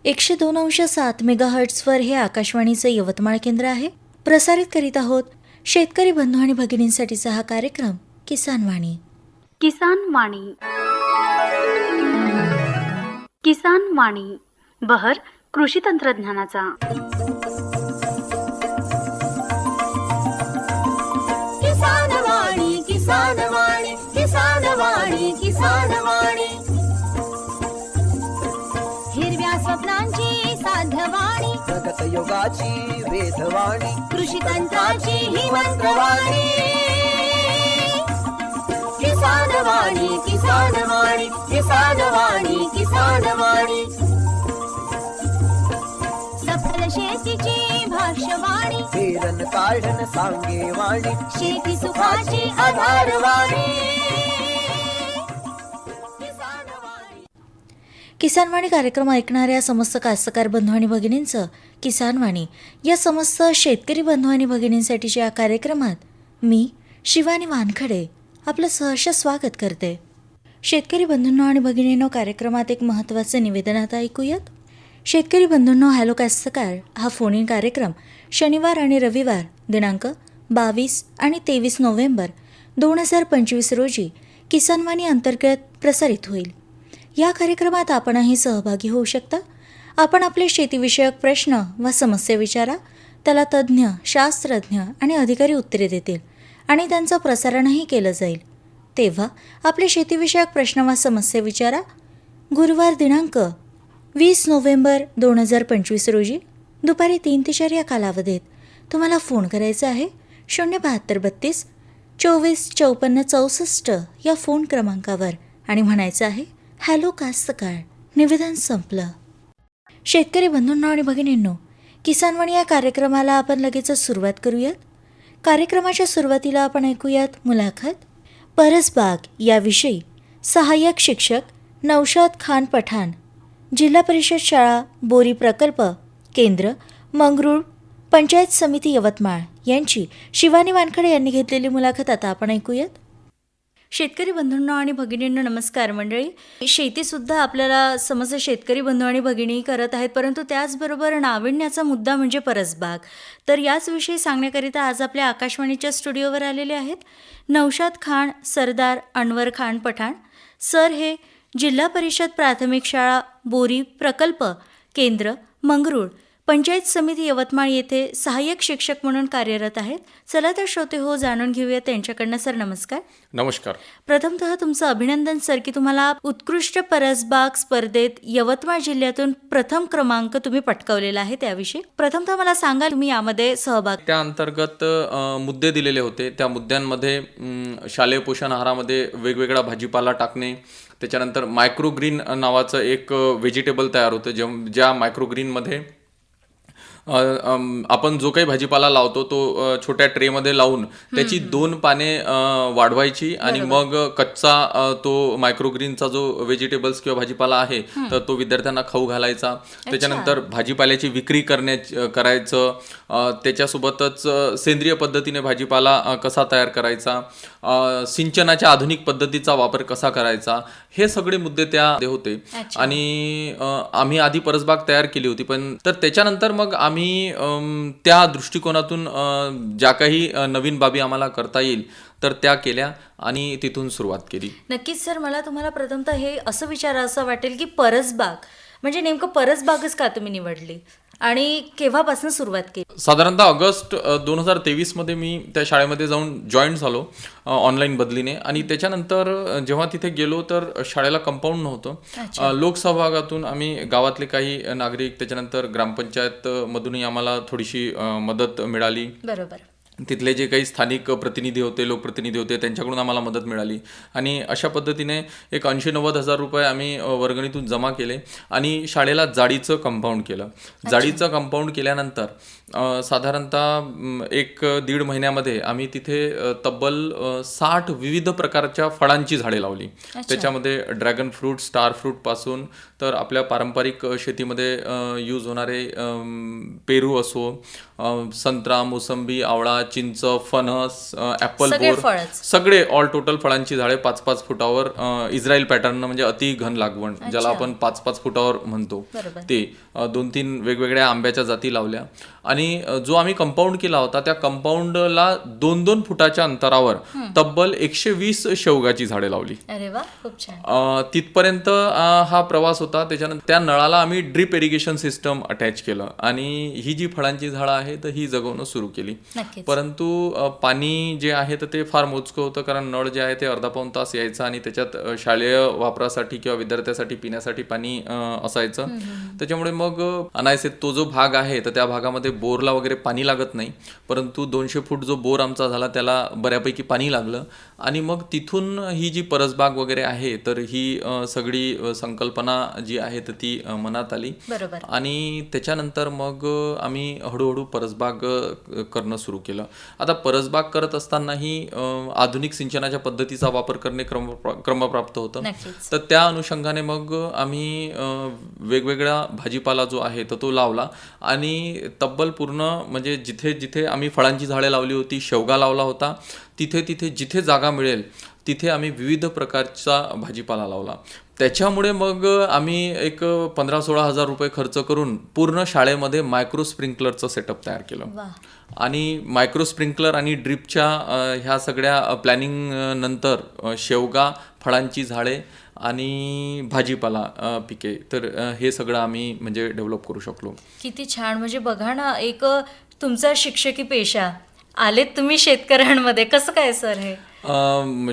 102.7 मेगाहर्ट्झवर हे आकाशवाणीचे यवतमाळ केंद्र आहे. प्रसारित करीत आहोत शेतकरी बंधू आणि भगिनींसाठीचा हा कार्यक्रम किसान वाणी. किसान वाणी. किसान वाणी, बहर कृषी तंत्रज्ञानाचा. किसान वाणी, किसान वाणी, किसान वाणी, किसान वाणी. हिरव्या स्वप्नांची साधवाणी, प्रगत योगाची वेधवाणी, कृषी तंत्राची ही मंत्रवाणी. किसान वाणी, किसान वाणी, किसान वाणी, किसान वाणी. सफल शेतीची भाष्यवाणी, पेरन काढन सांगे वाणी, शेती सुखाची आधारवाणी. किसान वाणी कार्यक्रम ऐकणाऱ्या समस्त कास्तकार बंधू आणि भगिनींचं किसान वाणी या समस्त शेतकरी बंधू आणि भगिनींसाठीच्या या कार्यक्रमात मी शिवानी वानखडे आपलं सहर्ष स्वागत करते. शेतकरी बंधूंनो आणि भगिनींनो, कार्यक्रमात एक महत्त्वाचं निवेदन आता ऐकूयात. शेतकरी बंधूंनो, हॅलो कास्तकार हा फोन इन कार्यक्रम शनिवार आणि रविवार दिनांक 22 आणि 23 नोव्हेंबर 2025 रोजी किसान वाणी अंतर्गत प्रसारित होईल. या कार्यक्रमात आपणही सहभागी होऊ शकता. आपण आपले शेतीविषयक प्रश्न व समस्या विचारा, त्याला तज्ज्ञ, शास्त्रज्ञ आणि अधिकारी उत्तरे देतील आणि त्यांचं प्रसारणही केलं जाईल. तेव्हा आपले शेतीविषयक प्रश्न व समस्या विचारा. गुरुवार दिनांक 20 नोव्हेंबर 2025 रोजी दुपारी 3 ते 4 या कालावधीत तुम्हाला फोन करायचा आहे 07232 24 54 64 या फोन क्रमांकावर आणि म्हणायचं आहे हॅलो कास्तकार. निवेदन संपलं. शेतकरी बंधूंनो आणि भगिनींनो, किसानवाणी या कार्यक्रमाला आपण लगेचच सुरुवात करूयात. कार्यक्रमाच्या सुरुवातीला आपण ऐकूयात मुलाखत परसबाग याविषयी सहाय्यक शिक्षक नौशाद खान पठाण, जिल्हा परिषद शाळा बोरी प्रकल्प केंद्र मंगरूळ पंचायत समिती यवतमाळ यांची शिवानी वानखडे यांनी घेतलेली मुलाखत आता आपण ऐकूयात. शेतकरी बंधूंनो आणि भगिनींनो, नमस्कार मंडळी. शेतीसुद्धा आपल्याला समस्त शेतकरी बंधू आणि भगिनी करत आहेत, परंतु त्याचबरोबर नाविन्याचा मुद्दा म्हणजे परसबाग. तर याचविषयी सांगण्याकरिता आज आपल्या आकाशवाणीच्या स्टुडिओवर आलेले आहेत नौशाद खान सरदार अनवर खान पठाण. सर हे जिल्हा परिषद प्राथमिक शाळा बोरी प्रकल्प केंद्र मंगरूळ पंचायत समिती यवतमाळ येथे सहाय्यक शिक्षक म्हणून कार्यरत आहेत. चला तर श्रोते हो, जाणून घेऊया त्यांच्याकडनं. सर नमस्कार. नमस्कार. प्रथमतः तुमचं अभिनंदन सर की तुम्हाला उत्कृष्ट परसबाग स्पर्धेत यवतमाळ जिल्ह्यातून प्रथम क्रमांक तुम्ही पटकावलेला आहे. त्याविषयी प्रथमतः मला सांगा, तुम्ही यामध्ये सहभाग. त्या अंतर्गत मुद्दे दिलेले होते. त्या मुद्द्यांमध्ये शालेय पोषण आहारामध्ये वेगवेगळा भाजीपाला टाकणे, त्याच्यानंतर मायक्रोग्रीन नावाचं एक व्हेजिटेबल तयार होतं, ज्या मायक्रोग्रीनमध्ये आपण जो काही भाजीपाला लावतो तो छोट्या ट्रेमध्ये लावून त्याची 2 पाने वाढवायची आणि मग कच्चा तो मायक्रोग्रीनचा जो व्हेजिटेबल्स किंवा भाजीपाला आहे तर तो विद्यार्थ्यांना खाऊ घालायचा. त्याच्यानंतर भाजीपाल्याची विक्री करायचं. त्याच्यासोबतच सेंद्रिय पद्धतीने भाजीपाला कसा तयार करायचा, सिंचनाच्या आधुनिक पद्धतीचा वापर कसा करायचा, हे सगळे मुद्दे त्यामध्ये होते. आणि आम्ही आधी परसबाग तयार केली होती, पण तर त्याच्यानंतर मग आम्ही त्या दृष्टिकोनातून ज्या काही नवीन बाबी आम्हाला करता येईल तर त्या केल्या आणि तिथून सुरुवात केली. नक्कीच सर, मला तुम्हाला प्रथमतः हे असं विचारावं वाटेल की परसबाग म्हणजे नेमकं परसबागच का तुम्ही निवडली आणि केव्हापासून सुरुवात केली? साधारणतः ऑगस्ट 2023 मध्ये मी त्या शाळेमध्ये जाऊन जॉईन झालो ऑनलाईन बदलीने. आणि त्याच्यानंतर जेव्हा तिथे गेलो तर शाळेला कंपाऊंड नव्हतं. लोकसहभागातून आम्ही गावातले काही नागरिक, त्याच्यानंतर ग्रामपंचायत मधूनही आम्हाला थोडीशी मदत मिळाली. बरोबर. तिथले जे काही स्थानिक प्रतिनिधी होते, लोकप्रतिनिधी होते, त्यांच्याकडून आम्हाला मदत मिळाली. आणि अशा पद्धतीने एक 80-90 हजार रुपये आम्ही वर्गणीतून जमा केले आणि शाळेला जाळीचं कंपाऊंड केलं. जाळीचं कंपाऊंड केल्यानंतर साधारणतः 1-1.5 महिन्यामध्ये आम्ही तिथे तब्बल 60 विविध प्रकारच्या फळांची झाडे लावली. त्याच्यामध्ये ड्रॅगन फ्रूट, स्टार फ्रूट पासून तर आपल्या पारंपरिक शेतीमध्ये यूज होणारे पेरू असो, संत्रा, मोसंबी, आवळा, चिंच, फणस, ॲपल सगळे बोर, फळच. सगळे ऑल टोटल फळांची झाडे 5-5 फुटावर इस्रायल पॅटर्न म्हणजे अति घन लागवण ज्याला आपण 5-5 फुटावर म्हणतो बरोबर. ते 2-3 वेगवेगळ्या आंब्याच्या जाती लावल्या. आणि जो आम्ही कंपाऊंड केला होता त्या कंपाऊंडला 2-2 फुटाच्या अंतरावर तब्बल 120 शेवगाची झाडे लावली. अरे वा, खूप छान. तिथपर्यंत हा प्रवास होता. त्याच्यानंतर त्या नळाला आम्ही ड्रिप इरिगेशन सिस्टम अटॅच केलं आणि ही जी फळांची झाडं आहेत ही जगवणं सुरू केली. नक्कीच. परंतु पाणी जे आहे तर ते फार मोजकं होतं, कारण नळ जे आहे ते अर्धा-पाऊण तास यायचं आणि त्याच्यात शालेय वापरासाठी किंवा विद्यार्थ्यासाठी पिण्यासाठी पाणी असायचं. त्याच्यामुळे मग अनायसे तो जो भाग आहे तर त्या भागामध्ये बोरला वगैरे पाणी लागत नाही, परंतु 200 फूट जो बोर आमचा झाला त्याला बऱ्यापैकी पाणी लागलं. आणि मग तिथून ही जी परसबाग वगैरे आहे तर ही सगळी संकल्पना जी आहे तर ती मनात आली. बरोबर. आणि त्याच्यानंतर मग आम्ही हळूहळू परसबाग करणं सुरू केलं. आता परसबाग करत असतानाही आधुनिक सिंचनाच्या पद्धतीचा वापर करणे क्रमप्राप्त होतं. नक्कीच. तर त्या अनुषंगाने मग आम्ही वेगवेगळा भाजीपाला जो आहे तर तो लावला. आणि तब्बल पूर्ण म्हणजे जिथे जिथे आम्ही फळांची झाडे लावली होती, शेवगा लावला होता, तिथे तिथे जिथे जागा मिळेल तिथे आम्ही विविध प्रकारचा भाजीपाला लावला. त्याच्यामुळे मग आम्ही एक 15-16 हजार रुपये खर्च करून पूर्ण शाळेमध्ये मायक्रो स्प्रिंकलरचं सेटअप तयार केलं. वा. आणि मायक्रो स्प्रिंकलर आणि ड्रिपच्या ह्या सगळ्या प्लॅनिंग नंतर शेवगा, फळांची झाडे आणि भाजीपाला पिके तर हे सगळं आम्ही म्हणजे डेव्हलप करू शकलो. किती छान. म्हणजे बघा ना, एक तुमचा शिक्षकी पेशा, आलेत तुम्ही शेतकऱ्यांमध्ये. कसं काय सर हे?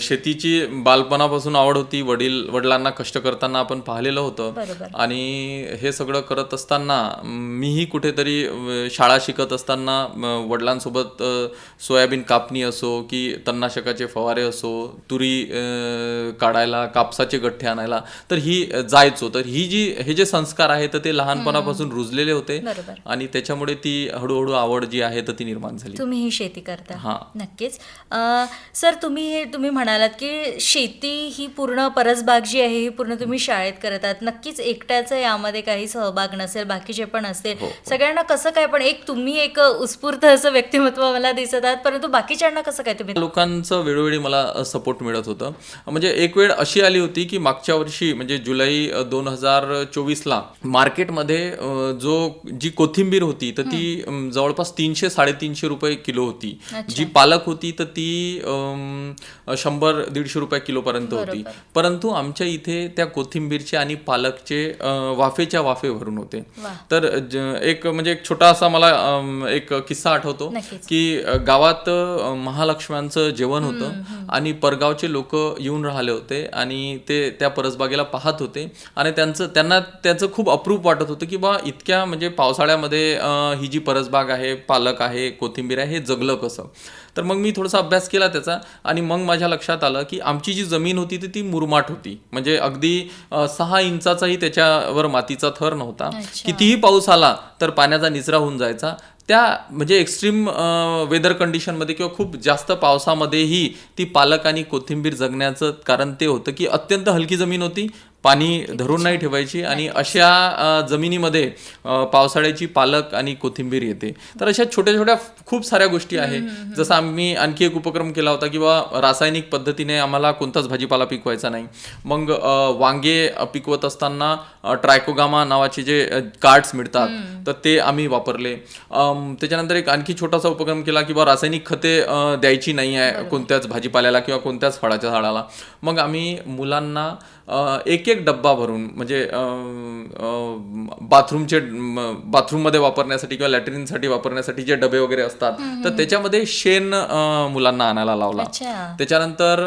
शेतीची बालपणापासून आवड होती. वडिलांना कष्ट करताना आपण पाहिलेलं होतं. बरोबर. आणि हे सगळं करत असताना मीही कुठेतरी शाळा शिकत असताना वडिलांसोबत सोयाबीन कापणी असो की तणनाशकाचे फवारे असो, तुरी काढायला, कापसाचे गठ्ठे आणायला तर ही जायचो. तर हे जे संस्कार आहेत तर ते लहानपणापासून रुजलेले होते. बरोबर. आणि त्याच्यामुळे ती हळूहळू आवड जी आहे तर ती निर्माण झाली. तुम्ही ही शेती करता? हां. नक्कीच. सर, तुम्ही म्हणालात की शेती ही पूर्ण परसबाग जी आहे ही पूर्ण तुम्ही शाळेत करत आहात. नक्कीच एकट्याचं यामध्ये काही सहभाग नसेल, बाकीचे पण असतील. सगळ्यांना कसं काय, पण तुम्ही एक उत्स्फूर्त असं व्यक्तिमत्व मला दिसत आहात, परंतु बाकीच्यांना कसं काय तुम्ही? लोकांचं वेळोवेळी मला सपोर्ट मिळत होतं. म्हणजे एक वेळ अशी आली होती की मागच्या वर्षी म्हणजे जुलै 2024ला मार्केटमध्ये जी कोथिंबीर होती तर ती जवळपास 300-350 रुपये किलो होती. जी पालक होती तर ती 100-150 रुपये किलोपर्यंत होती. परंतु आमच्या इथे त्या कोथिंबीरचे आणि पालकचे वाफेच्या वाफे भरून होते. तर एक छोटासा मला एक किस्सा आठवतो की गावात महालक्ष्म्यांचं जेवण होतं आणि परगावचे लोक येऊन राहिले होते आणि ते त्या परसबागेला पाहत होते आणि त्यांना त्याचं खूप अप्रूप वाटत होतं की बा इतक्या म्हणजे पावसाळ्यामध्ये ही जी परसबाग आहे, पालक आहे, कोथिंबीर आहे, हे जगलं कसं. तर मग मी थोडासा अभ्यास केला त्याचा आणि मग माझ्या लक्षात आलं की आमची जी जमीन होती ती मुरमाट होती. म्हणजे अगदी 6 इंचाचाही त्याच्यावर मातीचा थर नव्हता. कितीही पाऊस आला तर पाण्याचा निचरा होऊन जायचा. त्या म्हणजे एक्स्ट्रीम वेदर कंडिशनमध्ये किंवा खूप जास्त पावसामध्येही ती पालक आणि कोथिंबीर जगण्याचं कारण ते होतं की अत्यंत हलकी जमीन होती, पाणी धरून नाही ठेवायची आणि अशा जमिनीमध्ये पावसाळ्याची पालक आणि कोथिंबीर येते. तर अशा छोट्या छोट्या खूप साऱ्या गोष्टी आहे. जसं आम्ही आणखी एक उपक्रम केला होता किंवा रासायनिक पद्धतीने आम्हाला कोणताच भाजीपाला पिकवायचा नाही. मग वांगे पिकवत असताना ट्रायकोगामा नावाचे जे कार्ड्स मिळतात तर ते आम्ही वापरले. त्याच्यानंतर एक आणखी छोटासा उपक्रम केला की बा रासायनिक खते द्यायची नाही आहे कोणत्याच भाजीपाल्याला किंवा कोणत्याच फळाच्या झाडाला. मग आम्ही मुलांना एक डब्बा भरून म्हणजे बाथरूममध्ये वापरण्यासाठी किंवा लॅट्रिनसाठी वापरण्यासाठी जे डबे वगैरे असतात तर त्याच्यामध्ये शेण मुलांना आणायला लावला. त्याच्यानंतर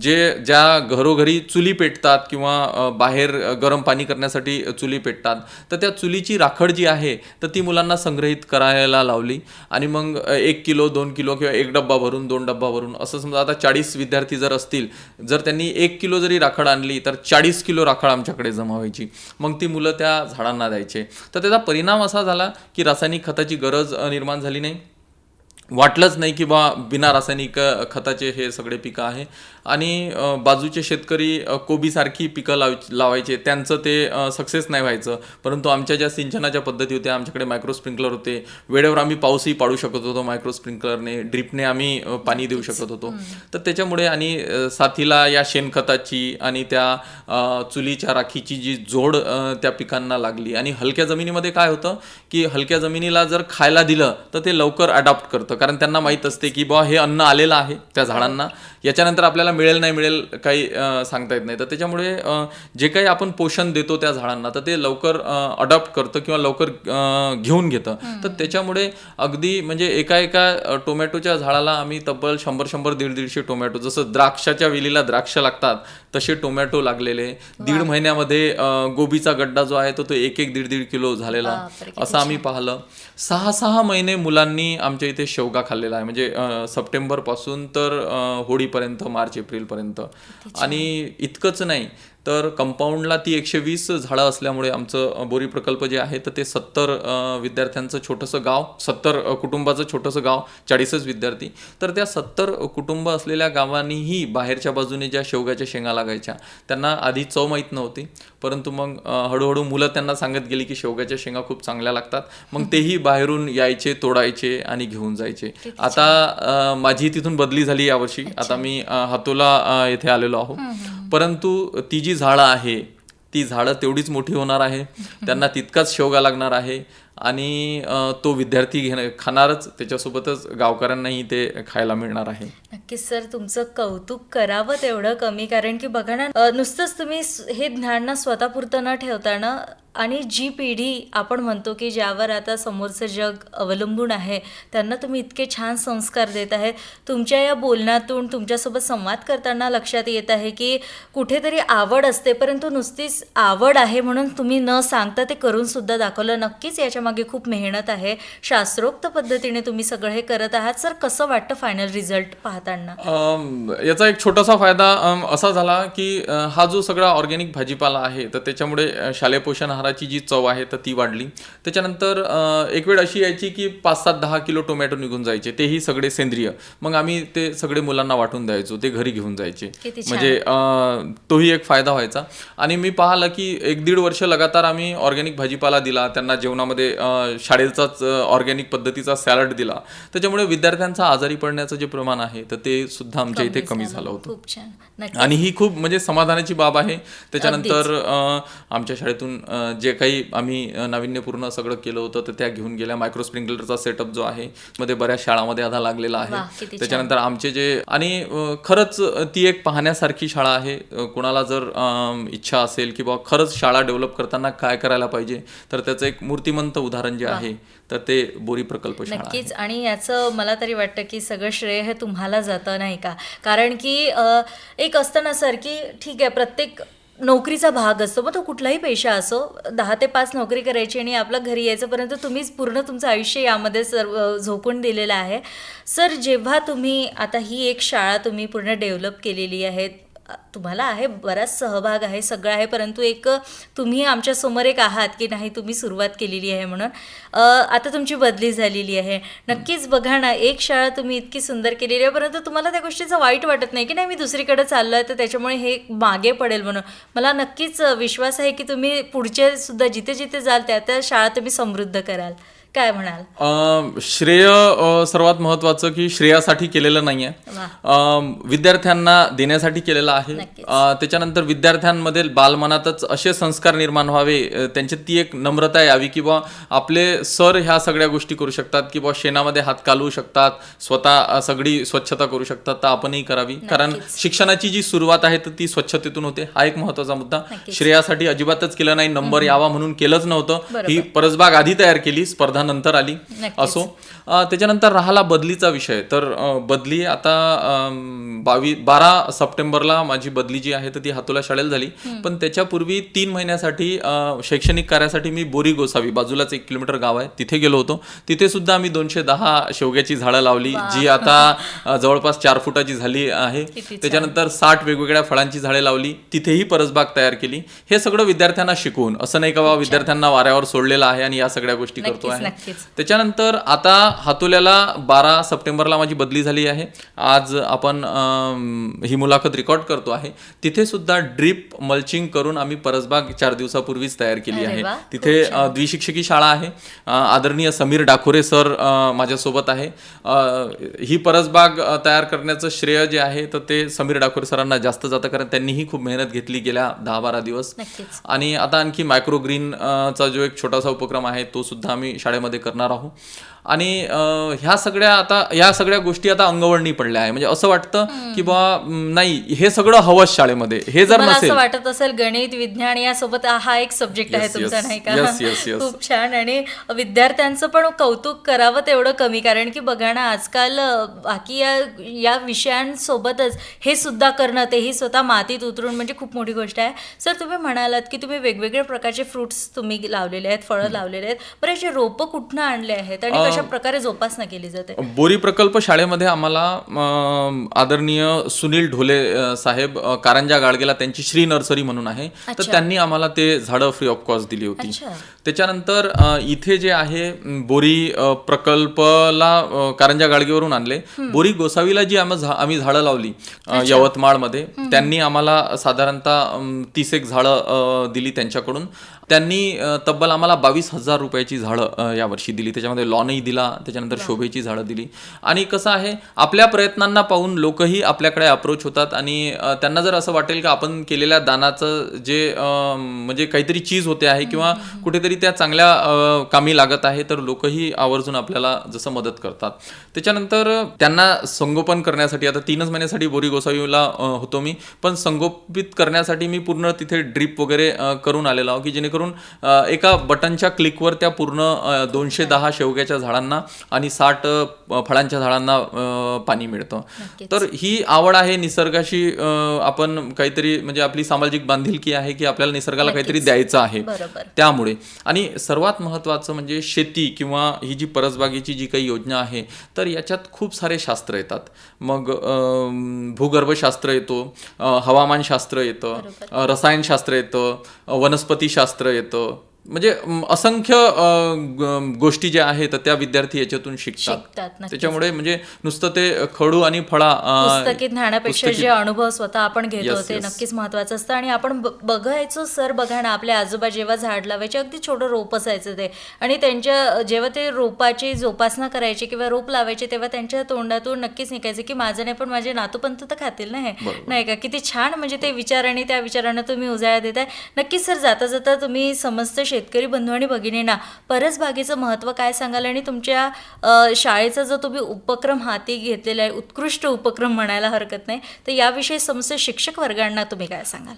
ज्या घरोघरी चुली पेटतात किंवा बाहेर गरम पाणी करण्यासाठी चुली पेटतात तर त्या चुलीची राखड जी आहे तर ती मुलांना संग्रहित करायला लावली. आणि मग 1 किलो 2 किलो किंवा 1 डब्बा भरून 2 डब्बा भरून असं समजा आता 40 विद्यार्थी जर असतील, जर त्यांनी 1 किलो जरी राखड आणली तर 40 किलो राखड आमच्याकडे जमा व्हायची. मग ती मुलं त्या झाडांना द्यायचे. तर त्याचा परिणाम असा झाला की रासायनिक खताची गरज निर्माण झाली नाही. वाटलंच नाही की बा बिना रासायनिक खताचे हे सगळे पिकं आहे. आणि बाजूचे शेतकरी कोबीसारखी पिकं लावायचे, त्यांचं ते सक्सेस नाही व्हायचं. परंतु आमच्या ज्या सिंचनाच्या पद्धती होत्या, आमच्याकडे मायक्रो स्प्रिंकलर होते, वेळेवर आम्ही पाऊसही पाडू शकत होतो मायक्रो स्प्रिंकलरने, ड्रिपने आम्ही पाणी देऊ शकत होतो. तर त्याच्यामुळे आणि साथीला या शेणखताची आणि त्या चुलीच्या राखीची जी जोड त्या पिकांना लागली. आणि हलक्या जमिनीमध्ये काय होतं की हलक्या जमिनीला जर खायला दिलं तर ते लवकर अडॉप्ट करतं, कारण त्यांना माहीत असते की बा हे अन्न आलेलं आहे त्या झाडांना, याच्यानंतर आपल्याला मिळेल नाही मिळेल काही सांगता येत नाही. तर त्याच्यामुळे जे काही आपण पोषण देतो त्या झाडांना तर ते लवकर अडॉप्ट करतं किंवा लवकर घेऊन घेतं. तर त्याच्यामुळे अगदी म्हणजे एका टोमॅटोच्या झाडाला आम्ही तब्बल 100-150 टोमॅटो, जसं द्राक्षाच्या वेलीला द्राक्ष लागतात तसे टोमॅटो लागलेले. 1.5 महिन्यामध्ये गोबीचा गड्डा जो आहे तो 1-1.5 किलो झालेला, असं आम्ही पाहिलं. 6 महिने मुलांनी आमच्या इथे शेवगा खाल्लेला आहे, म्हणजे सप्टेंबर पासून तर होळीपर्यंत, मार्च एप्रिलपर्यंत. आणि इतकंच नाही तर कंपाऊंडला ती 120 झाडं असल्यामुळे आमचं बोरी प्रकल्प जे आहे तर ते 70 विद्यार्थ्यांचं छोटंसं गाव, 70 कुटुंबाचं छोटंसं गाव, 40च विद्यार्थी. तर त्या 70 कुटुंब असलेल्या गावांनीही बाहेरच्या बाजूने ज्या शेवगाच्या शेंगा लागायच्या त्यांना आधी चव माहीत नव्हती, परंतु मग हळूहळू मुलं त्यांना सांगत गेली की शेवगाच्या शेंगा खूप चांगल्या लागतात. मग तेही बाहेरून यायचे, तोडायचे आणि घेऊन जायचे. आता माझी तिथून बदली झाली यावर्षी, आता मी हातोला येथे आलेलो आहो. परंतु ती जी झाडं आहे ती झाडं तेवढीच मोठी होणार आहे, त्यांना तितकाच शेवगा लागणार आहे आणि तो विद्यार्थी खाणारच, त्याच्यासोबतच गावकऱ्यांनाही ते खायला मिळणार आहे. नक्कीच सर, तुमचं कौतुक करावं तेवढं कमी. कारण की बघा ना, नुसतंच तुम्ही हे ज्ञान ना स्वतःपुरतं न ठेवताना आणि जी पिढी आपण म्हणतो की ज्यावर आता समोरचं जग अवलंबून आहे त्यांना तुम्ही इतके छान संस्कार देत आहे. तुमच्या या बोलण्यातून, तुमच्यासोबत संवाद करताना लक्षात येत आहे की कुठेतरी आवड असते, परंतु नुसतीच आवड आहे म्हणून तुम्ही न सांगता ते करून सुद्धा दाखवलं. नक्कीच याच्या मागे खूप मेहनत आहे, शास्त्रोक्त पद्धतीने तुम्ही सगळं हे करत आहात. सर, कसं वाटतं फायनल रिझल्ट पाहताना? याचा एक छोटासा फायदा असा झाला की हा जो सगळा ऑर्गॅनिक भाजीपाला आहे तर त्याच्यामुळे शालेय पोषण आहाराची जी चव आहे तर ती वाढली. त्याच्यानंतर एक वेळ अशी यायची की 5-7-10 किलो टोमॅटो निघून जायचे, तेही सगळे सेंद्रिय. मग आम्ही ते सगळे मुलांना वाटून द्यायचो, ते घरी घेऊन जायचे. म्हणजे तोही एक फायदा व्हायचा. आणि मी पाहिलं की 1-1.5 वर्ष लगातार आम्ही ऑर्गॅनिक भाजीपाला दिला त्यांना जेवणामध्ये, शाळेचाच ऑर्गॅनिक पद्धतीचा सॅलड दिला. त्याच्यामुळे विद्यार्थ्यांचा आजारी पडण्याचं जे प्रमाण आहे तर ते सुद्धा आमच्या इथे कमी झालं होतं. खूप छान. आणि ही खूप म्हणजे समाधानाची बाब आहे. त्याच्यानंतर आमच्या शाळेतून जे काही आम्ही नाविन्यपूर्ण सगळं केलं होतं तर त्या घेऊन गेल्या. मायक्रो स्प्रिंकलरचा सेटअप जो आहे मध्ये बऱ्याच शाळांमध्ये आता लागलेला आहे. त्याच्यानंतर आमचे जे, आणि खरंच ती एक पाहण्यासारखी शाळा आहे. कोणाला जर इच्छा असेल की बाबा खरंच शाळा डेव्हलप करताना काय करायला पाहिजे तर त्याचं एक मूर्तिमंत उदाहरण जे आहे तर ते बोरी प्रकल्प शाळा. नक्कीच. आणि याचं मला तरी वाटतं की सगळं श्रेय हे तुम्हाला जातं, नाही का? कारण की एक असतं ना सर की ठीक आहे, प्रत्येक नोकरीचा भाग असतो, मग तो कुठलाही पेशा असो, 10 ते 5 नोकरी करायची आणि आपलं घरी यायचं, परंतु तुम्हीच पूर्ण तुमचं आयुष्य यामध्ये सर्व झोकून दिलेलं आहे. सर, जेव्हा तुम्ही आता ही एक शाळा तुम्ही पूर्ण डेव्हलप केलेली आहे, तुम्हाला आहे बराच सहभाग आहे, सगळं आहे, परंतु एक तुम्ही आमच्यासमोर एक आहात की नाही, तुम्ही सुरुवात केलेली आहे म्हणून. आता तुमची बदली झालेली आहे. नक्कीच बघा ना, एक शाळा तुम्ही इतकी सुंदर केलेली आहे, परंतु तुम्हाला त्या गोष्टीचं वाईट वाटत नाही की नाही मी दुसरीकडे चाललो आहे तर त्याच्यामुळे हे मागे पडेल म्हणून. मला नक्कीच विश्वास आहे की तुम्ही पुढचे सुद्धा जिथे जिथे जाल त्या त्या शाळा तुम्ही समृद्ध कराल. काय म्हणाल? श्रेय सर्वात महत्वाचं की श्रेयासाठी केलेलं नाहीये, विद्यार्थ्यांना देण्यासाठी केलेलं आहे. त्याच्यानंतर विद्यार्थ्यांमध्ये बालमनातच असे संस्कार निर्माण व्हावे, त्यांची ती एक नम्रता यावी की बा आपले सर ह्या सगळ्या गोष्टी करू शकतात, की बा शेणामध्ये हात कालवू शकतात, स्वतः सगळी स्वच्छता करू शकतात, तर आपणही करावी. कारण शिक्षणाची जी सुरुवात आहे तर ती स्वच्छतेतून होते. हा एक महत्वाचा मुद्दा. श्रेयासाठी अजिबातच केलं नाही, नंबर यावा म्हणून केलंच नव्हतं. ही परसबाग आधी तयार केली, स्पर्धा नंतर आली. असो. त्याच्यानंतर राहिला बदलीचा विषय, तर बदली आता 12 सप्टेंबरला माझी बदली जी आहे तर ती हातोला शाळेला झाली. पण त्याच्यापूर्वी 3 महिन्यासाठी शैक्षणिक कार्यासाठी मी बोरी गोसावी, बाजूलाच 1 किलोमीटर गाव आहे, तिथे गेलो होतो. तिथे सुद्धा आम्ही 210 शेवग्याची झाडं लावली, जी आता जवळपास 4 फुटाची झाली आहे. त्याच्यानंतर 60 वेगवेगळ्या फळांची झाडे लावली, तिथेही परसबाग तयार केली. हे सगळं विद्यार्थ्यांना शिकवून, असं नाही का बाबा विद्यार्थ्यांना वाऱ्यावर सोडलेलं आहे आणि या सगळ्या गोष्टी करतो आहे. नक्कीच. त्याच्यानंतर आता हातोल्याला 12 सप्टेंबरला माझी बदली झाली आहे. आज आपण ही मुलाखत रेकॉर्ड करतो आहे. तिथे सुद्धा ड्रीप मल्चिंग करून आम्ही परसबाग 4 दिवसापूर्वीच तयार केली अरे आहे. वा, तिथे द्विशिक्षकी शाळा आहे. आदरणीय समीर डाखोरे सर माझ्यासोबत आहे. ही परसबाग तयार करण्याचं श्रेय जे आहे तर ते समीर डाखोरे सरांना जास्त जातं, कारण त्यांनीही खूप मेहनत घेतली गेल्या 10-12 दिवस. नक्कीच. आणि आता आणखी मायक्रोग्रीन चा जो एक छोटासा उपक्रम आहे तो सुद्धा आम्ही शाळेमध्ये करणार आहोत. आणि ह्या सगळ्या गोष्टी आता अंगवळणी पडल्या आहे. म्हणजे असं वाटतं की बा नाही, हे सगळं हवंच शाळेमध्ये. हे जर मला असं नसेल, वाटत असेल गणित विज्ञान यासोबत हा एक सब्जेक्ट आहे Yes, तुमचा, yes. नाही का? Yes, yes, yes. खूप छान. आणि विद्यार्थ्यांचं पण कौतुक करावं तेवढं कमी, कारण की बघा ना, आजकाल बाकी या विषयांसोबतच हे सुद्धा करणं, तेही स्वतः मातीत उतरून, म्हणजे खूप मोठी गोष्ट आहे. सर, तुम्ही म्हणालात की तुम्ही वेगवेगळ्या प्रकारचे फ्रुट्स तुम्ही लावलेले आहेत, फळं लावलेले आहेत. बरं, याचे रोपं कुठनं आणले आहेत आणि कशा प्रकारे जोपासना केली जाते? बोरी प्रकल्प शाळेमध्ये आम्हाला आदरणीय सुनील ढोले साहेब कारंजा गाडगेला त्यांची श्री नर्सरी म्हणून आहे, तर त्यांनी आम्हाला ते झाडं फ्री ऑफ कॉस्ट दिली होती. अच्छा. त्याच्यानंतर इथे जे आहे बोरी प्रकल्पला कारंजा गाडगेवरून आणले. बोरी गोसावीला जी आम्ही झाडं लावली यवतमाळमध्ये, त्यांनी आम्हाला साधारणतः 30 एक झाडं दिली त्यांच्याकडून. त्यांनी तब्बल आम्हाला 22,000 रुपयाची झाडं यावर्षी दिली. त्याच्यामध्ये लॉनही दिला, त्याच्यानंतर शोभेची झाडं दिली. आणि कसं आहे, आपल्या प्रयत्नांना पाहून लोकही आपल्याकडे अप्रोच होतात आणि त्यांना जर असं वाटेल की आपण केलेल्या दानाचं जे म्हणजे काहीतरी चीज होते आहे किंवा कुठेतरी त्या चांगल्या कामी लागत आहे, तर लोकही आवर्जून आपल्याला जसं मदत करतात. त्याच्यानंतर त्यांना संगोपन करण्यासाठी, आता 3च महिन्यासाठी बोरी गोसावीला होतो मी, पण संगोपित करण्यासाठी मी पूर्ण तिथे ड्रीप वगैरे करून आलेलो आहो, की जेणेकरून एका बटनच्या क्लिकवर त्या पूर्ण 210 शेवग्याच्या झाडांना आणि 60 फळांच्या झाडांना पाणी मिळतं. तर ही आवड आहे निसर्गाशी. आपण काहीतरी, म्हणजे आपली सामाजिक बांधिलकी आहे की आपल्याला निसर्गाला काहीतरी द्यायचं आहे, त्यामुळे. आणि सर्वात महत्त्वाचं म्हणजे शेती किंवा ही जी परसबागेची जी काही योजना आहे, तर याच्यात खूप सारे शास्त्र येतात. मग भूगर्भशास्त्र येतो, हवामानशास्त्र येतं, रसायनशास्त्र येतं, वनस्पतीशास्त्र येतं. म्हणजे असंख्य गोष्टी ज्या आहेत त्या विद्यार्थी याच्यातून शिकतात. त्याच्यामुळे म्हणजे नुसतं ते खडू आणि फळा पुस्तकी ज्ञानापेक्षा जे अनुभव स्वतः आपण घेतो ते नक्कीच महत्वाचं असतं. आणि आपण बघायचो, सर बघा ना, आपल्या आजोबा जेव्हा झाड लावायचे, अगदी छोटं रोप असायचं ते, आणि त्यांच्या जेव्हा ते रोपाची जोपासना करायची किंवा रोप लावायचे, तेव्हा त्यांच्या तोंडातून नक्कीच निघायचं की माझं नाही पण माझे नातूपंत तर खातील ना हे, नाही का? किती छान. म्हणजे ते विचार आणि त्या विचारांना तुम्ही उजाळा देताय. नक्कीच सर, जाता जाता तुम्ही समस्त शेतकरी बंधू आणि भगिनींना परसबागेचं महत्त्व काय सांगाल, आणि तुमच्या शाळेचा जो तुम्ही उपक्रम हाती घेतलेला आहे, उत्कृष्ट उपक्रम म्हणायला हरकत नाही, तर याविषयी समस्त शिक्षक वर्गांना तुम्ही काय सांगाल?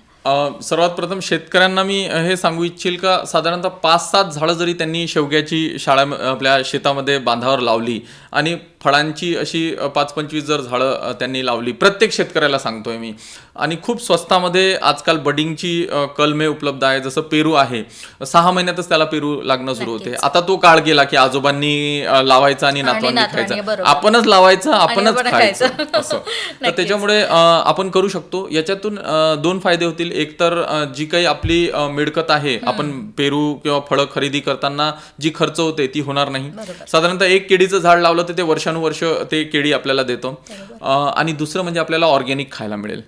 सर्वात प्रथम शेतकऱ्यांना मी हे सांगू इच्छिल का साधारणतः 5-7 झाडं जरी त्यांनी शेवग्याची आपल्या शेतामध्ये बांधावर लावली आणि फळांची अशी 5-25 जर झाडं त्यांनी लावली, प्रत्येक शेतकऱ्याला सांगतोय मी. आणि खूप स्वस्तामध्ये आजकाल बडिंगची कलमे उपलब्ध आहे. जसं पेरू आहे, 6 महिन्यातच त्याला पेरू लागणं सुरू होते. आता तो काळ गेला की आजोबांनी लावायचा आणि नातवांनी खायचं, आपणच लावायचं, आपणच खायचं असं. तर त्याच्यामुळे आपण करू शकतो. याच्यातून 2 फायदे होतील. एक तर जी काही आपली मिळकत आहे, आपण पेरू किंवा फळं खरेदी करताना जी खर्च होते ती होणार नाही. साधारणतः एक केळीचं झाड लावलं तर ते वर्षानुवर्ष ते केळी आपल्याला देतो. आणि दुसरं म्हणजे आपल्याला ऑर्गॅनिक खायला मिळेल.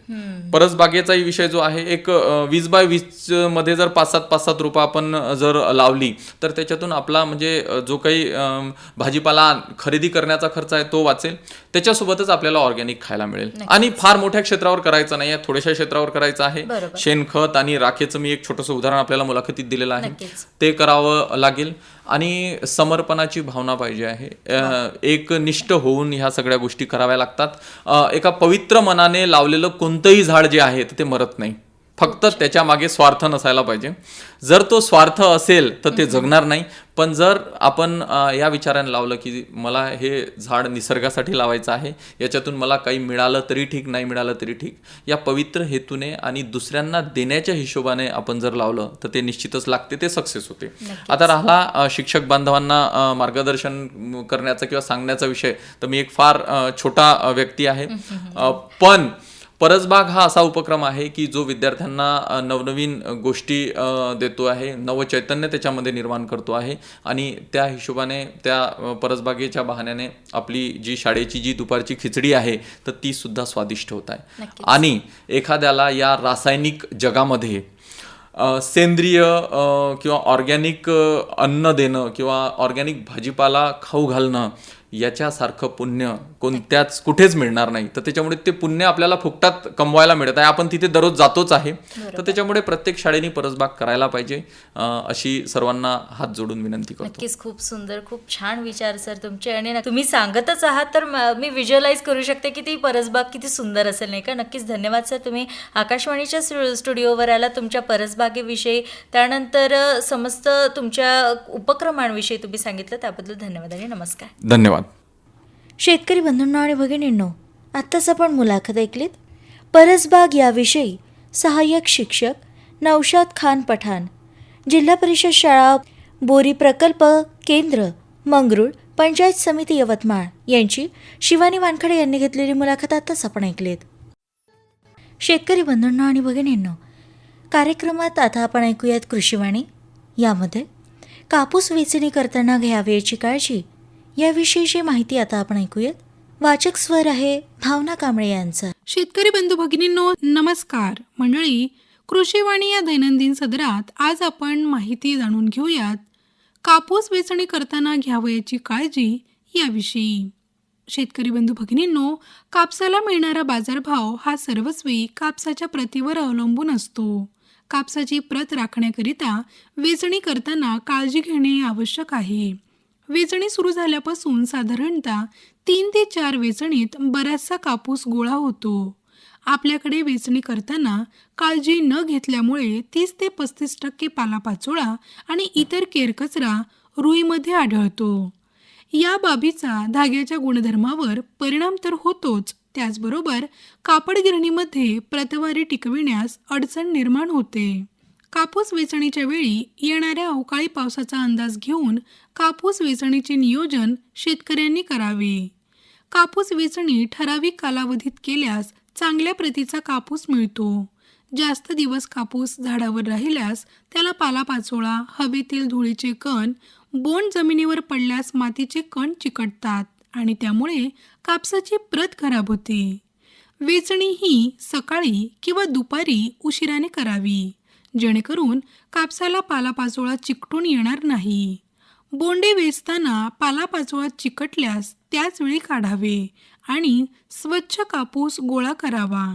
परसबागेचाही विषय जो आहे, एक 20x20 मध्ये जर 5-7 रोपं आपण जर लावली तर त्याच्यातून आपला म्हणजे जो काही भाजीपाला खरेदी करण्याचा खर्च आहे तो वाचेल. त्याच्यासोबतच आपल्याला ऑर्गॅनिक खायला मिळेल. आणि फार मोठ्या क्षेत्रावर करायचं नाही, थोड्याशा क्षेत्रावर करायचं आहे. शेणखत आणि राखेचं मी एक छोटंसं उदाहरण आपल्याला मुलाखतीत दिलेलं आहे, ते करावं लागेल. आणि समर्पणाची भावना पाहिजे आहे. एक निष्ठ होऊन ह्या सगळ्या गोष्टी कराव्या लागतात. एका पवित्र मनाने लावलेलं कोणतंही झाड जे आहे ते मरत नाही, फक्त त्याच्या मागे स्वार्थ नसायला पाहिजे. जर तो स्वार्थ असेल तर ते जगणार नाही. पण जर आपण या विचाराने लावलं की मला हे झाड निसर्गासाठी लावायचं आहे, याच्यातून मला काही मिळालं तरी ठीक, नाही मिळालं तरी ठीक, या पवित्र हेतूने आणि दुसऱ्यांना देण्याच्या हिशोबाने आपण जर लावलं तर ते निश्चितच लागते, ते सक्सेस होते. आता राहिला शिक्षक बांधवांना मार्गदर्शन करण्याचा किंवा सांगण्याचा विषय, तर मी एक फार छोटा व्यक्ती आहे, पण परसबाग हा असा उपक्रम आहे की जो विद्यार्थ्यांना नवनवीन गोष्टी देतो आहे, नवचैतन्य त्याच्यामध्ये निर्माण करतो आहे आणि त्या हिशोबाने त्या परसबागेच्या बहाण्याने आपली जी शाळेची जी दुपारची खिचडी आहे तर ती सुद्धा स्वादिष्ट होत आहे. आणि एखाद्याला या रासायनिक जगामध्ये सेंद्रिय किंवा ऑर्गॅनिक अन्न देणं किंवा ऑर्गॅनिक भाजीपाला खाऊ घालणं याच्यासारखं पुण्य कुठेच मिळणार नाही. तर त्याच्यामुळे ते पुण्य आपल्याला फुकटात कमवायला मिळत आहे. आपण तिथे दररोज जातोच आहे. तर त्याच्यामुळे प्रत्येक शाळेने परसबाग करायला पाहिजे अशी सर्वांना हात जोडून विनंती करतो. नक्कीच खूप सुंदर, खूप छान विचार सर तुमचे. आणि तुम्ही सांगतच आहात तर मी व्हिज्युअलाइज करू शकते की ती परसबाग किती सुंदर असेल, नाही का. नक्कीच धन्यवाद सर, तुम्ही आकाशवाणीच्या स्टुडिओवर आला, तुमच्या परसबागेविषयी, त्यानंतर समस्त तुमच्या उपक्रमांविषयी तुम्ही सांगितलं, त्याबद्दल धन्यवाद आणि नमस्कार. धन्यवाद. शेतकरी बंधूंनो आणि भगिनींनो, आत्ताच आपण मुलाखत ऐकलीत परसबाग याविषयी सहाय्यक शिक्षक नौशाद खान पठाण, जिल्हा परिषद शाळा बोरी प्रकल्प केंद्र मंगरूळ, पंचायत समिती यवतमाळ यांची शिवानी वानखडे यांनी घेतलेली मुलाखत आत्ताच आपण ऐकलीत. शेतकरी बंधूंनो आणि भगिनींनो, कार्यक्रमात आता आपण ऐकूयात कृषीवाणी. यामध्ये कापूस वेचणी करताना घ्यावयाची काळजी याविषयीची माहिती आता आपण ऐकूयात. वाचक स्वर आहे भावना कांबळे यांचा. शेतकरी बंधू भगिनींनो, नमस्कार मंडळी. कृषीवाणी या दैनंदिन सदरात आज आपण माहिती जाणून घेऊयात कापूस वेचणी करताना घ्यावयाची काळजी याविषयी. शेतकरी बंधू भगिनींनो, कापसाला मिळणारा बाजारभाव हा सर्वस्वी कापसाच्या प्रतीवर अवलंबून असतो. कापसाची प्रत राखण्याकरिता वेचणी करताना काळजी घेणे आवश्यक आहे. वेचणी सुरू झाल्यापासून साधारणतः 3 ते 4 वेचणीत बराचसा कापूस गोळा होतो. आपल्याकडे वेचणी करताना काळजी न घेतल्यामुळे 30 ते 35% पालापाचोळा आणि इतर केरकचरा रुईमध्ये आढळतो. या बाबीचा धाग्याच्या गुणधर्मावर परिणाम तर होतोच, त्याचबरोबर कापड गिरणीमध्ये प्रतवारी टिकविण्यास अडचण निर्माण होते. कापूस वेचणीच्या वेळी येणाऱ्या अवकाळी पावसाचा अंदाज घेऊन कापूस वेचणीचे नियोजन शेतकऱ्यांनी करावे. कापूस वेचणी ठराविक कालावधीत केल्यास चांगल्या प्रतीचा कापूस मिळतो. जास्त दिवस कापूस झाडावर राहिल्यास त्याला पालापाचोळा, हवेतील धुळीचे कण, बोंड जमिनीवर पडल्यास मातीचे कण चिकटतात आणि त्यामुळे कापसाची प्रत खराब होते. वेचणी ही सकाळी किंवा दुपारी उशिराने करावी, जेणेकरून कापसाला पालापाचोळा चिकटून येणार नाही. बोंडे वेचताना पालापाचोळा चिकटल्यास त्याच वेळी काढावे आणि स्वच्छ कापूस गोळा करावा.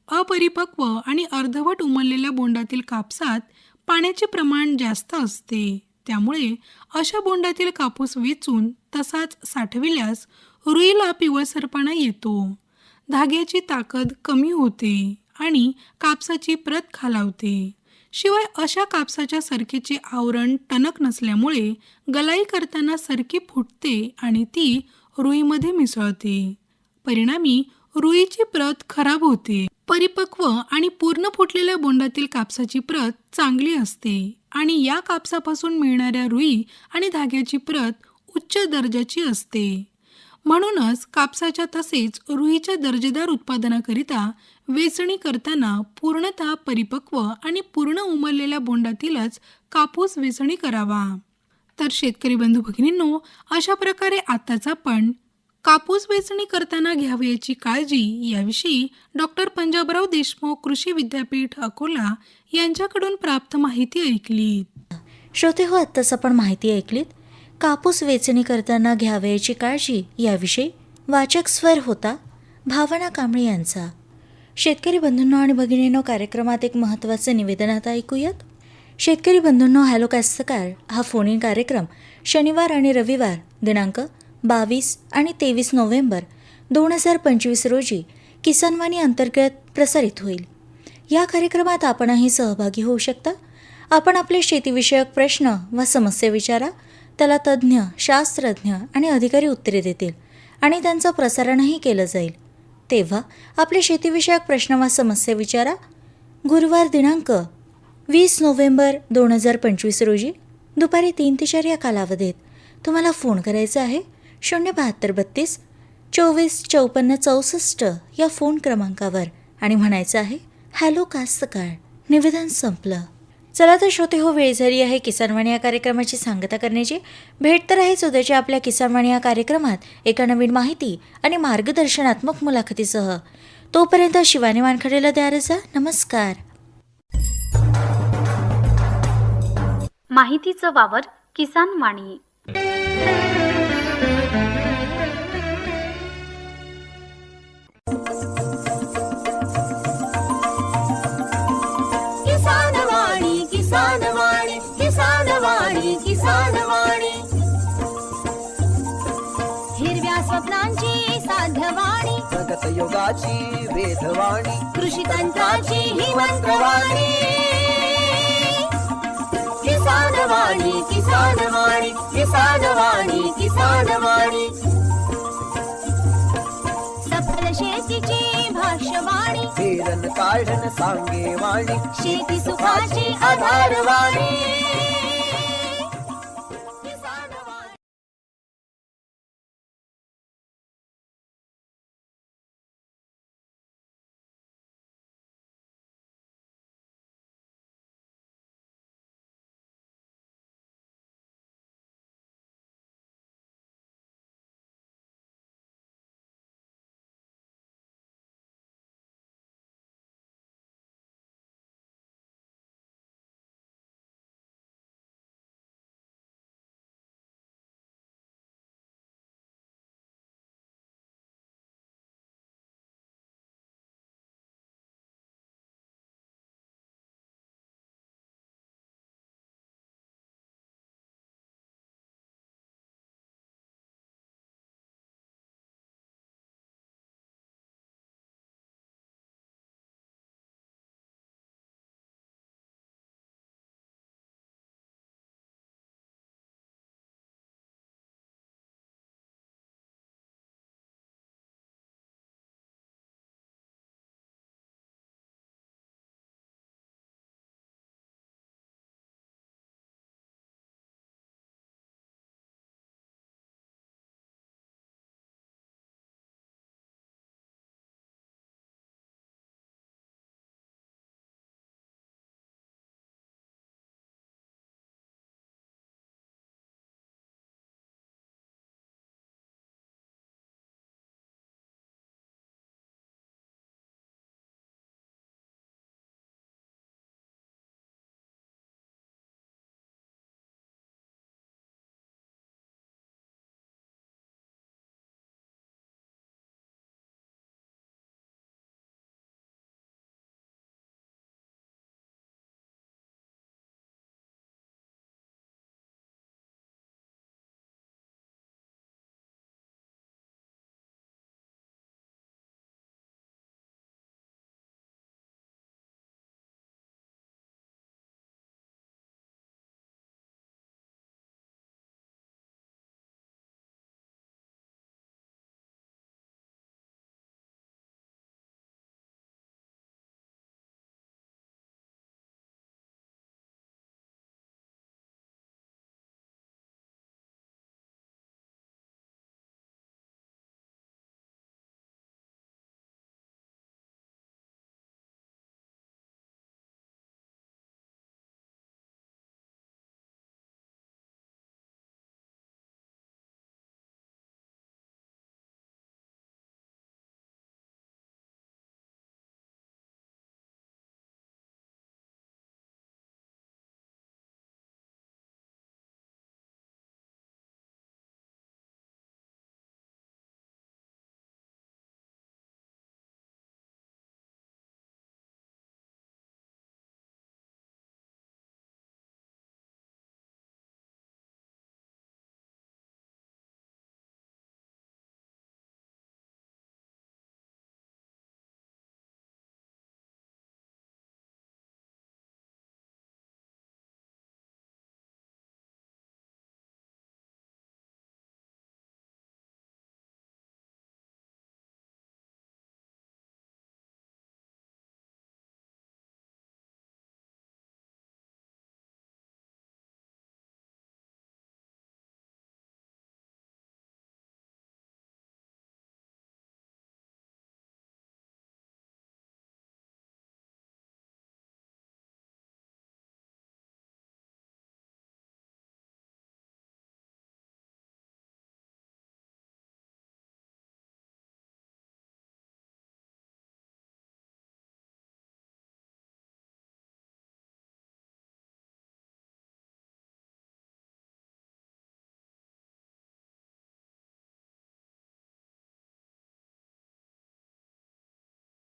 अपरिपक्व आणि अर्धवट उमललेल्या बोंडातील कापसात पाण्याचे प्रमाण जास्त असते, त्यामुळे अशा बोंडातील कापूस वेचून तसाच साठविल्यास रुईला पिवळसरपणा येतो, धाग्याची ताकद कमी होते आणि कापसाची प्रत खालावते. शिवाय अशा कापसाच्या सरकेचे आवरण टणक नसल्यामुळे गलाई करताना सरकी फुटते आणि ती रुईमध्ये मिसळते. परिणामी रुईची प्रत खराब होते. परिपक्व आणि पूर्ण फुटलेल्या बोंडातील कापसाची प्रत चांगली असते आणि या कापसापासून मिळणाऱ्या रुई आणि धाग्याची प्रत उच्च दर्जाची असते. म्हणूनच कापसाच्या तसेच रुईच्या दर्जेदार उत्पादनाकरिता वेचणी करताना पूर्णतः परिपक्व आणि पूर्ण उमललेल्या बोंडातीलच कापूस वेचणी करावा. तर शेतकरी बंधू भगिनींनो, अशा प्रकारे आताच आपण कापूस वेचणी करताना घ्यावयाची काळजी याविषयी डॉक्टर पंजाबराव देशमुख कृषी विद्यापीठ अकोला यांच्याकडून प्राप्त माहिती ऐकली. श्रोते हो, आत्ताच आपण माहिती ऐकलीत कापूस वेचणी करताना घ्यावयाची काळजी याविषयी. वाचक स्वर होता भावना कांबळे यांचा. शेतकरी बंधूंनो आणि भगिनींनो, कार्यक्रमात एक महत्त्वाचं निवेदन आता ऐकूयात. शेतकरी बंधूंनो, हॅलो कास्तकार हा फोन इन कार्यक्रम शनिवार आणि रविवार दिनांक 22 आणि 23 नोव्हेंबर 2025 रोजी किसानवाणी अंतर्गत प्रसारित होईल. या कार्यक्रमात आपणही सहभागी होऊ शकता. आपण आपले शेतीविषयक प्रश्न व समस्या विचारा, त्याला तज्ज्ञ, शास्त्रज्ञ आणि अधिकारी उत्तरे देतील आणि त्यांचं प्रसारणही केलं जाईल. तेव्हा आपले शेतीविषयक प्रश्न वा समस्या विचारा. गुरुवार दिनांक 20 नोव्हेंबर 2025 रोजी दुपारी 3 ते 4 या कालावधीत तुम्हाला फोन करायचा आहे. 072 32 24 54 64 या फोन क्रमांकावर आणि म्हणायचं आहे हॅलो कास्तकार. निवेदन संपलं. चला तर श्रोते हो, वेळ झाली आहे किसानवाणी या कार्यक्रमाची सांगता करण्याची. भेट तर आहेच उद्याच्या आपल्या किसानवाणी या कार्यक्रमात एका नवीन माहिती आणि मार्गदर्शनात्मक मुलाखतीसह. तोपर्यंत शिवानी वानखडेला द्या रजा. नमस्कार. माहितीचं वावर किसान वाणी. किसान वाणी किसान वाणी किसान वाणी किसान वाणी हिरव्या स्वप्नांची साध्यवाणी प्रगत योगाची वेधवाणी कृषी तंत्राची ही मंत्रवाणी किसान वाणी किसान वाणी किसान वाणी किसान वाणी सफल शेतीची भाष्यवाणी पेरन काढण सांगे वाणी शेती सुखाची आधारवाणी